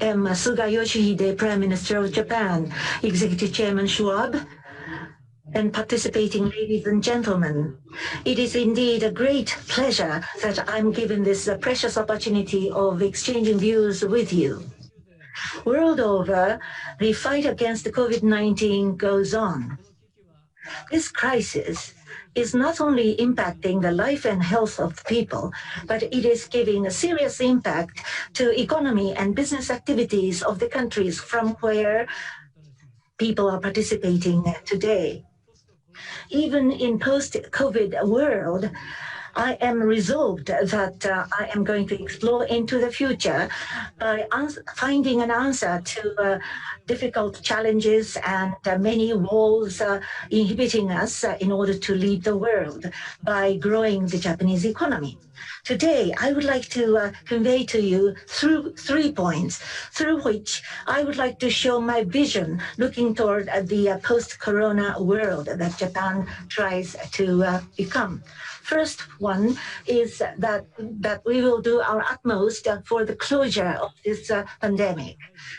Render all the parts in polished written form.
am Suga Yoshida, Prime Minister of Japan, Executive Chairman Schwab, and participating ladies and gentlemen. It is indeed a great pleasure that I'm given this precious opportunity of exchanging views with you. World over, the fight against COVID-19 goes on. This crisis is not only impacting the life and health of people, but it is giving a serious impact to economy and business activities of the countries from where people are participating today. Even in post-COVID world, I am resolved that I am going to explore into the future by finding an answer to difficult challenges and many walls inhibiting us in order to lead the world by growing the Japanese economy. Today, I would like to convey to you through 3 points, through which I would like to show my vision looking toward the post-corona world that Japan tries to become. First one is that we will do our utmost for the closure of this pandemic.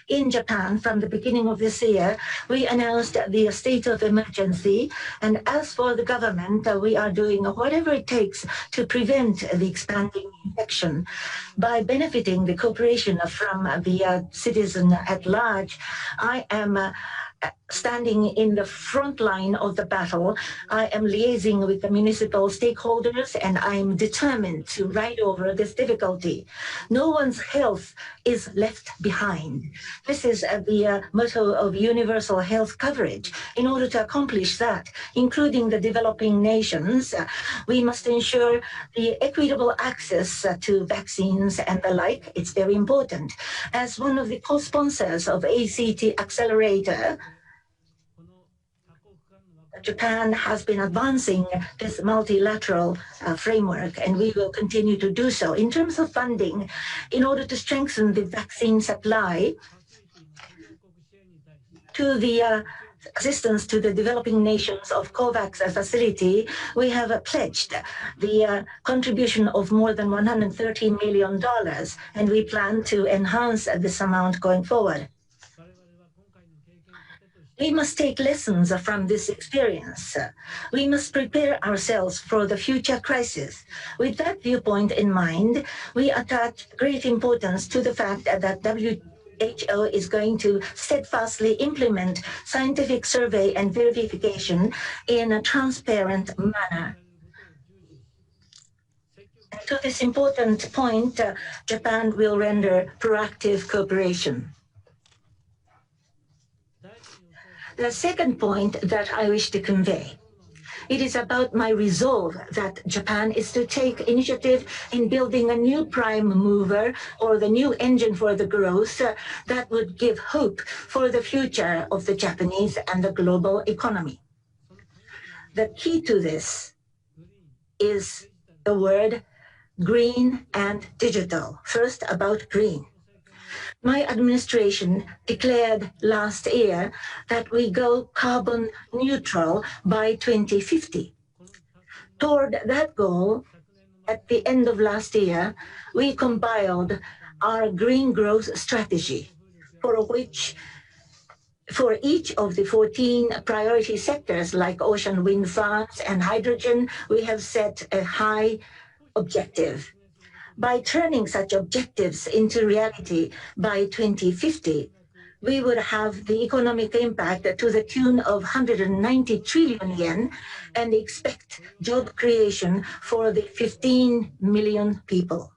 In Japan, from the beginning of this year, we announced the state of emergency. And as for the government, we are doing whatever it takes to prevent the expanding infection. By benefiting the cooperation from the citizen at large, I am standing in the front line of the battle. I am liaising with the municipal stakeholders, and I am determined to ride over this difficulty. No one's health is left behind. This is the motto of universal health coverage. In order to accomplish that, including the developing nations, we must ensure the equitable access to vaccines and the like. It's very important. As one of the co-sponsors of ACT Accelerator, Japan has been advancing this multilateral framework, and we will continue to do so. In terms of funding, in order to strengthen the vaccine supply, to the assistance to the developing nations of COVAX facility, we have pledged the contribution of more than $130 million, and we plan to enhance this amount going forward. We must take lessons from this experience. We must prepare ourselves for the future crisis. With that viewpoint in mind, we attach great importance to the fact that WHO is going to steadfastly implement scientific survey and verification in a transparent manner. And to this important point, Japan will render proactive cooperation. The second point that I wish to convey, it is about my resolve that Japan is to take initiative in building a new prime mover or the new engine for the growth that would give hope for the future of the Japanese and the global economy. The key to this is the word green and digital. First, about green. My administration declared last year that we go carbon neutral by 2050. Toward that goal, at the end of last year, we compiled our green growth strategy, for each of the 14 priority sectors like ocean wind farms and hydrogen, we have set a high objective. By turning such objectives into reality by 2050, we would have the economic impact to the tune of 190 trillion yen and expect job creation for the 15 million people.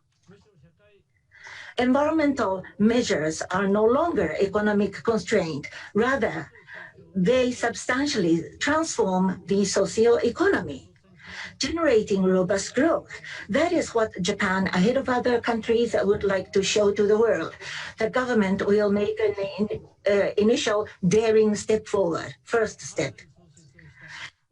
Environmental measures are no longer economic constraint. Rather, they substantially transform the socio-economy, generating robust growth. That is what Japan, ahead of other countries, would like to show to the world. The government will make an initial daring step forward, first step.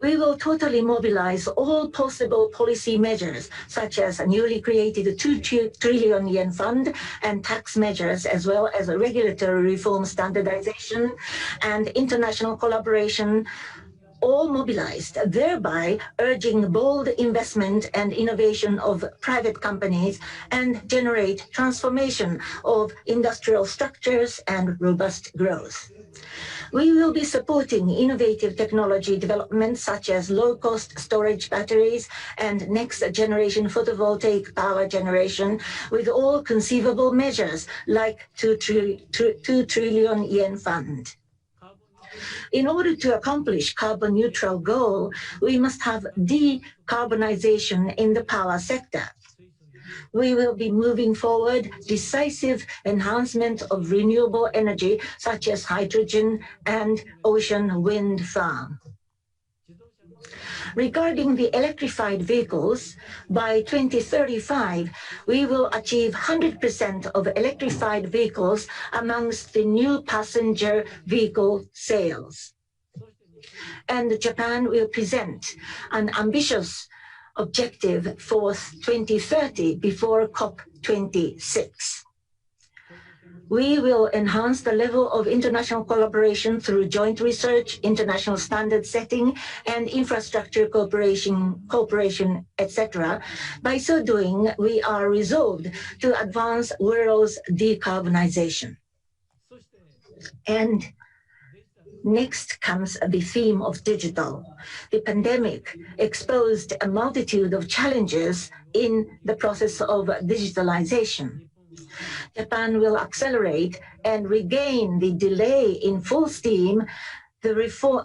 We will totally mobilize all possible policy measures, such as a newly created 2 trillion yen fund and tax measures, as well as a regulatory reform standardization and international collaboration all mobilized, thereby urging bold investment and innovation of private companies and generate transformation of industrial structures and robust growth. We will be supporting innovative technology development such as low-cost storage batteries and next-generation photovoltaic power generation with all conceivable measures like 2 trillion yen fund. In order to accomplish carbon neutral goal, we must have decarbonization in the power sector. We will be moving forward decisive enhancement of renewable energy such as hydrogen and ocean wind farm. Regarding the electrified vehicles, by 2035, we will achieve 100% of electrified vehicles amongst the new passenger vehicle sales. And Japan will present an ambitious objective for 2030 before COP26. We will enhance the level of international collaboration through joint research, international standard setting, and infrastructure cooperation, etc. By so doing, we are resolved to advance world's decarbonization. And next comes the theme of digital. The pandemic exposed a multitude of challenges in the process of digitalization. Japan will accelerate and regain the delay in full steam the reform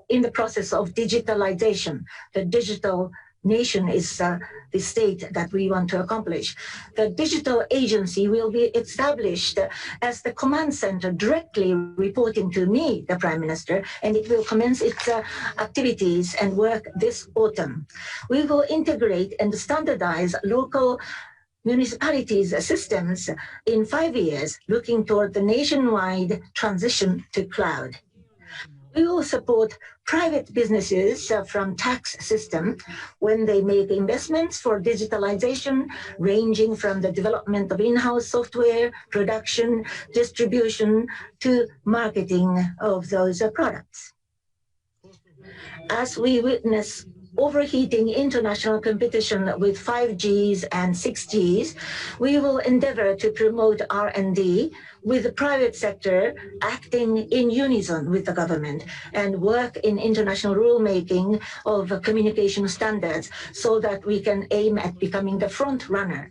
in the process of digitalization. The digital nation is the state that we want to accomplish. The digital agency will be established as the command center directly reporting to me, the Prime Minister, and it will commence its activities and work this autumn. We will integrate and standardize local municipalities' systems in 5 years, looking toward the nationwide transition to cloud. We will support private businesses from tax system when they make investments for digitalization, ranging from the development of in-house software, production, distribution, to marketing of those products. As we witness overheating international competition with 5Gs and 6Gs, we will endeavor to promote R&D with the private sector acting in unison with the government and work in international rulemaking of communication standards so that we can aim at becoming the front runner.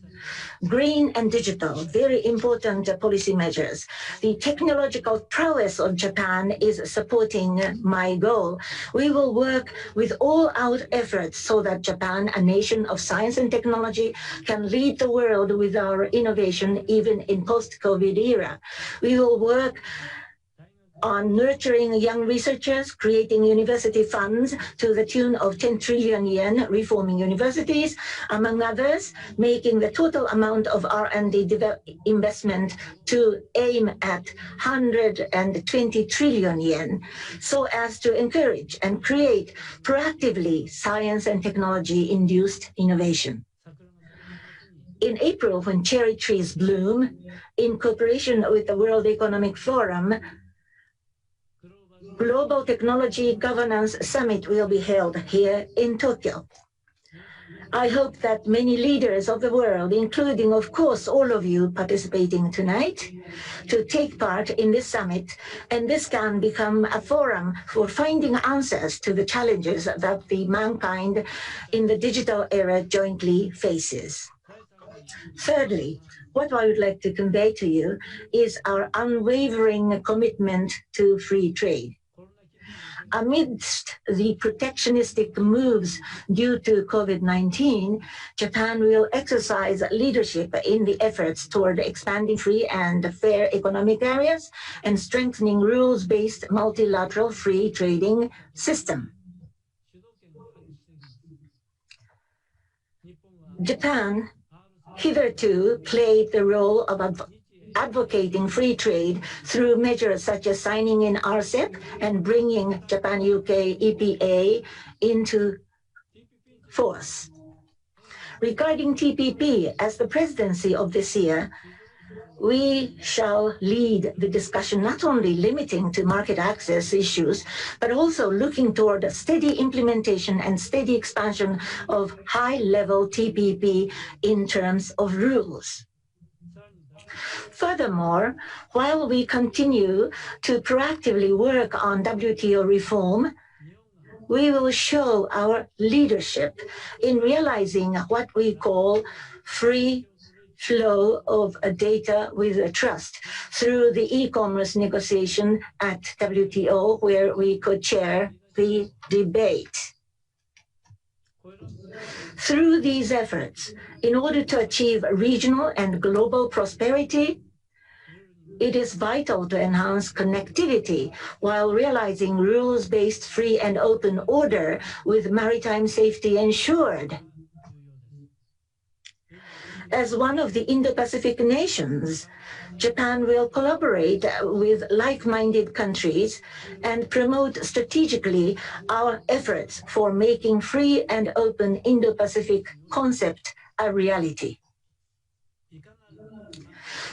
Green and digital, very important policy measures. The technological prowess of Japan is supporting my goal. We will work with all-out efforts so that Japan, a nation of science and technology, can lead the world with our innovation even in post-COVID era. We will work on nurturing young researchers, creating university funds to the tune of 10 trillion yen, reforming universities, among others, making the total amount of R&D investment to aim at 120 trillion yen, so as to encourage and create proactively science and technology-induced innovation. In April, when cherry trees bloom, in cooperation with the World Economic Forum, Global Technology Governance Summit will be held here in Tokyo. I hope that many leaders of the world, including, of course, all of you participating tonight, to take part in this summit, and this can become a forum for finding answers to the challenges that the mankind in the digital era jointly faces. Thirdly, what I would like to convey to you is our unwavering commitment to free trade. Amidst the protectionistic moves due to COVID-19, Japan will exercise leadership in the efforts toward expanding free and fair economic areas and strengthening rules-based multilateral free trading system. Japan hitherto played the role of advocating free trade through measures such as signing in RCEP and bringing Japan-UK EPA into force. Regarding TPP, as the presidency of this year, We shall lead the discussion not only limiting to market access issues, but also looking toward a steady implementation and steady expansion of high-level TPP in terms of rules. Furthermore, while we continue to proactively work on WTO reform, we will show our leadership in realizing what we call free flow of data with trust through the e-commerce negotiation at WTO, where we co-chair the debate. Through these efforts, in order to achieve regional and global prosperity, it is vital to enhance connectivity while realizing rules-based free and open order with maritime safety ensured. As one of the Indo-Pacific nations, Japan will collaborate with like-minded countries and promote strategically our efforts for making free and open Indo-Pacific concept a reality.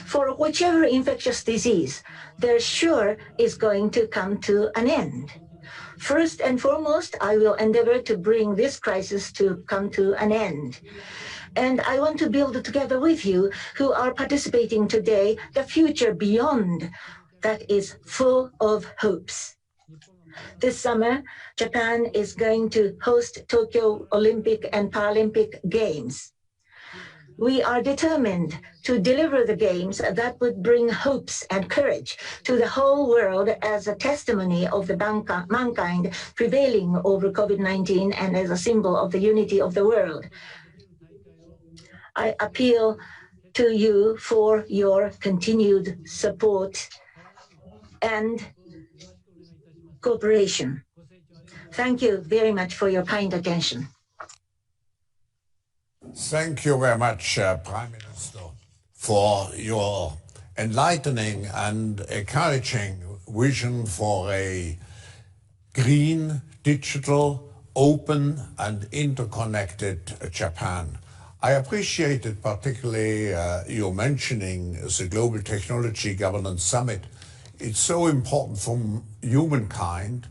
For whichever infectious disease, there sure is going to come to an end. First and foremost, I will endeavor to bring this crisis to come to an end. And I want to build together with you who are participating today the future beyond that is full of hopes. This summer, Japan is going to host Tokyo Olympic and Paralympic Games. We are determined to deliver the games that would bring hopes and courage to the whole world as a testimony of the mankind prevailing over COVID-19 and as a symbol of the unity of the world. I appeal to you for your continued support and cooperation. Thank you very much for your kind attention. Thank you very much, Prime Minister, for your enlightening and encouraging vision for a green, digital, open and interconnected Japan. I appreciated particularly you mentioning the Global Technology Governance Summit. It's so important for humankind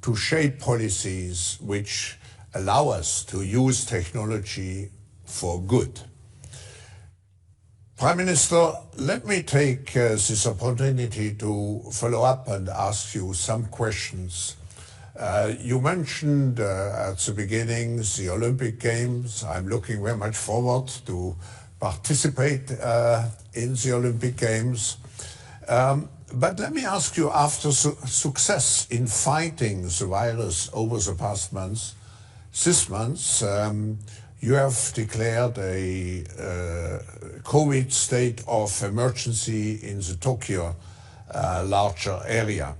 to shape policies which allow us to use technology for good. Prime Minister, let me take this opportunity to follow up and ask you some questions. You mentioned at the beginning the Olympic Games. I'm looking very much forward to participate in the Olympic Games. But let me ask you, after success in fighting the virus over the past months, this month, you have declared a COVID state of emergency in the Tokyo larger area.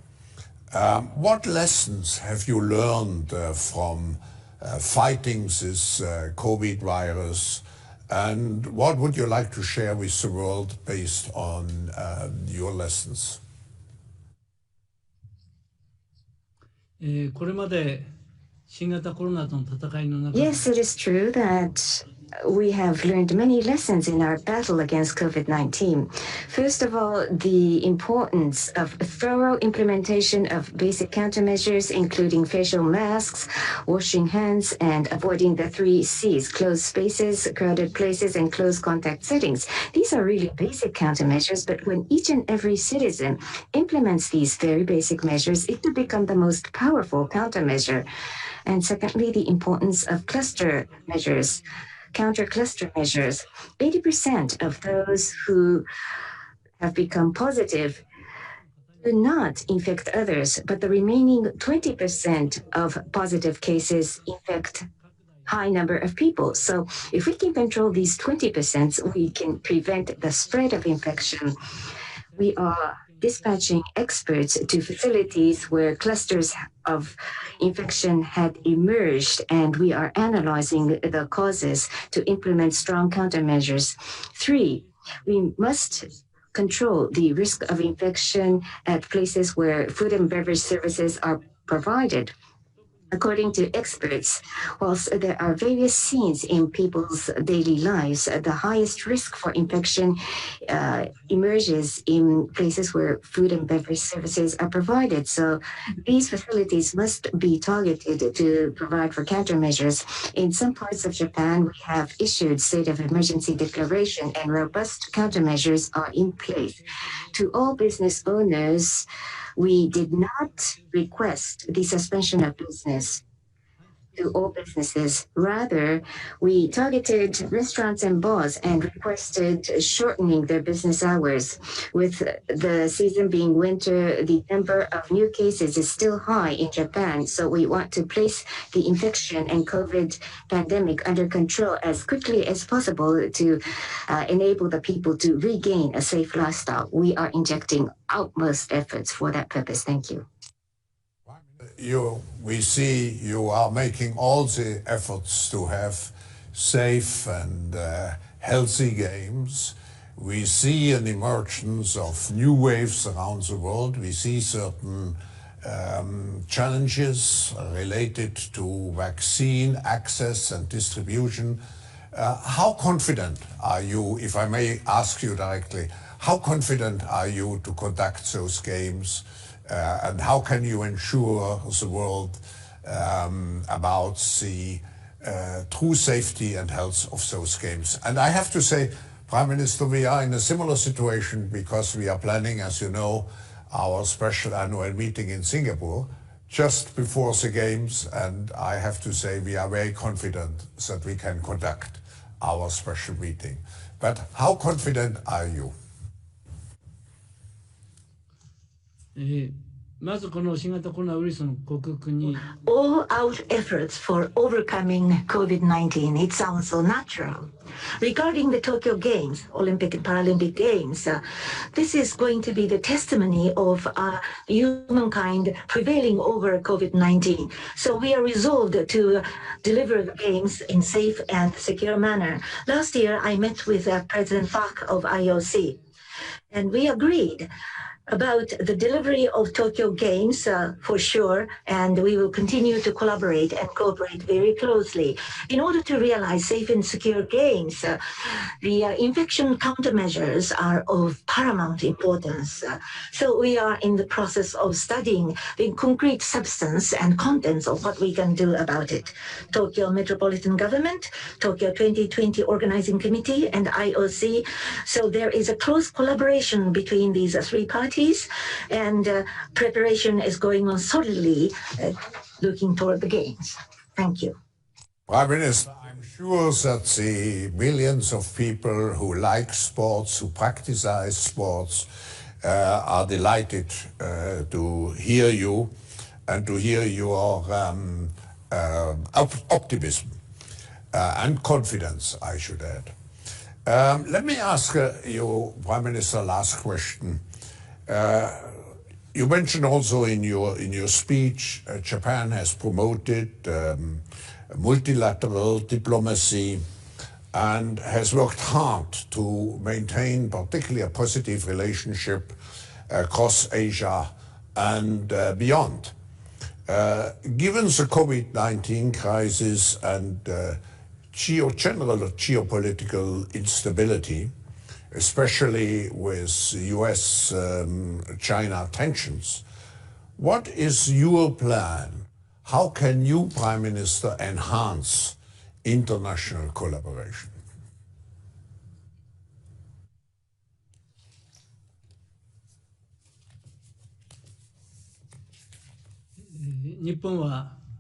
What lessons have you learned from fighting this COVID virus, and what would you like to share with the world based on your lessons? Yes, it is true that we have learned many lessons in our battle against COVID-19. First of all, the importance of thorough implementation of basic countermeasures, including facial masks, washing hands, and avoiding the 3 C's: closed spaces, crowded places, and close contact settings. These are really basic countermeasures, but when each and every citizen implements these very basic measures, it will become the most powerful countermeasure. And secondly, the importance of cluster measures, counter-cluster measures. 80% of those who have become positive do not infect others, but the remaining 20% of positive cases infect high number of people. So if we can control these 20%, we can prevent the spread of infection. We are dispatching experts to facilities where clusters of infection had emerged, and we are analyzing the causes to implement strong countermeasures. 3, we must control the risk of infection at places where food and beverage services are provided. According to experts, whilst there are various scenes in people's daily lives, the highest risk for infection emerges in places where food and beverage services are provided. So these facilities must be targeted to provide for countermeasures. In some parts of Japan, we have issued state of emergency declaration and robust countermeasures are in place. To all business owners, we did not request the suspension of business to all businesses. Rather, we targeted restaurants and bars and requested shortening their business hours. With the season being winter, the number of new cases is still high in Japan, so we want to place the infection and COVID pandemic under control as quickly as possible to enable the people to regain a safe lifestyle. We are injecting utmost efforts for that purpose. Thank you. We see you are making all the efforts to have safe and healthy games. We see an emergence of new waves around the world. We see certain challenges related to vaccine access and distribution. How confident are you, if I may ask you directly, how confident are you to conduct those games? And how can you ensure the world about the true safety and health of those games? And I have to say, Prime Minister, we are in a similar situation because we are planning, as you know, our special annual meeting in Singapore just before the games. And I have to say, we are very confident that we can conduct our special meeting. But how confident are you? All out efforts for overcoming COVID-19, it sounds so natural. Regarding the Tokyo Games, Olympic and Paralympic Games, this is going to be the testimony of humankind prevailing over COVID-19. So we are resolved to deliver the games in safe and secure manner. Last year, I met with President Park of IOC, and we agreed about the delivery of Tokyo Games for sure, and we will continue to collaborate and cooperate very closely. In order to realize safe and secure games, the infection countermeasures are of paramount importance. So we are in the process of studying the concrete substance and contents of what we can do about it. Tokyo Metropolitan Government, Tokyo 2020 Organizing Committee, and IOC. So there is a close collaboration between these three parties, and preparation is going on solidly looking toward the games. Thank you. Prime Minister, I'm sure that the millions of people who like sports, who practice sports, are delighted to hear you and to hear your optimism and confidence, I should add. Let me ask you, Prime Minister, last question. You mentioned also in your speech, Japan has promoted multilateral diplomacy and has worked hard to maintain particularly a positive relationship across Asia and beyond. Given the COVID-19 crisis and general geopolitical instability, especially with US-China tensions, what is your plan? How can you, Prime Minister, enhance international collaboration?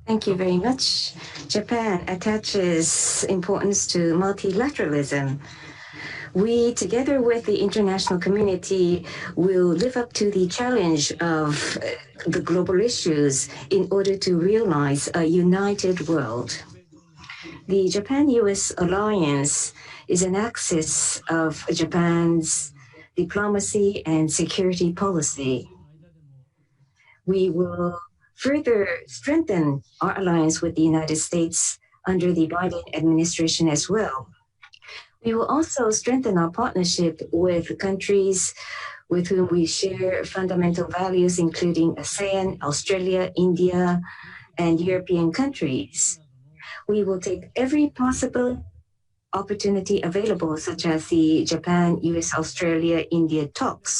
Thank you very much. Japan attaches importance to multilateralism. We, together with the international community, will live up to the challenge of the global issues in order to realize a united world. The Japan-US alliance is an axis of Japan's diplomacy and security policy. We will further strengthen our alliance with the United States under the Biden administration as well. We will also strengthen our partnership with countries with whom we share fundamental values, including ASEAN, Australia, India, and European countries. We will take every possible opportunity available, such as the Japan, US, Australia, India talks,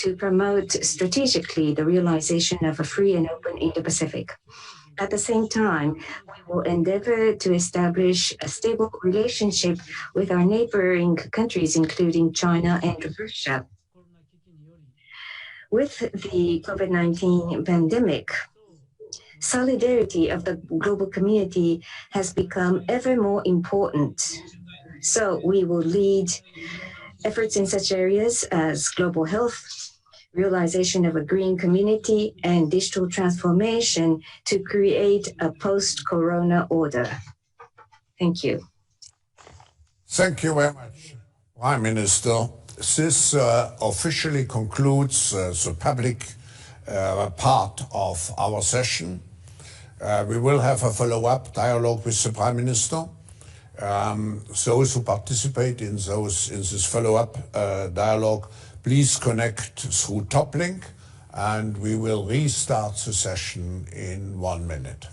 to promote strategically the realization of a free and open Indo-Pacific. At the same time, we will endeavor to establish a stable relationship with our neighboring countries, including China and Russia. With the COVID-19 pandemic, solidarity of the global community has become ever more important. So we will lead efforts in such areas as global health, realization of a green community, and digital transformation to create a post-corona order. Thank you. Thank you very much, Prime Minister. This officially concludes the public part of our session. We will have a follow-up dialogue with the Prime Minister. Those who participate in this follow-up dialogue, please connect through Toplink, and we will restart the session in 1 minute.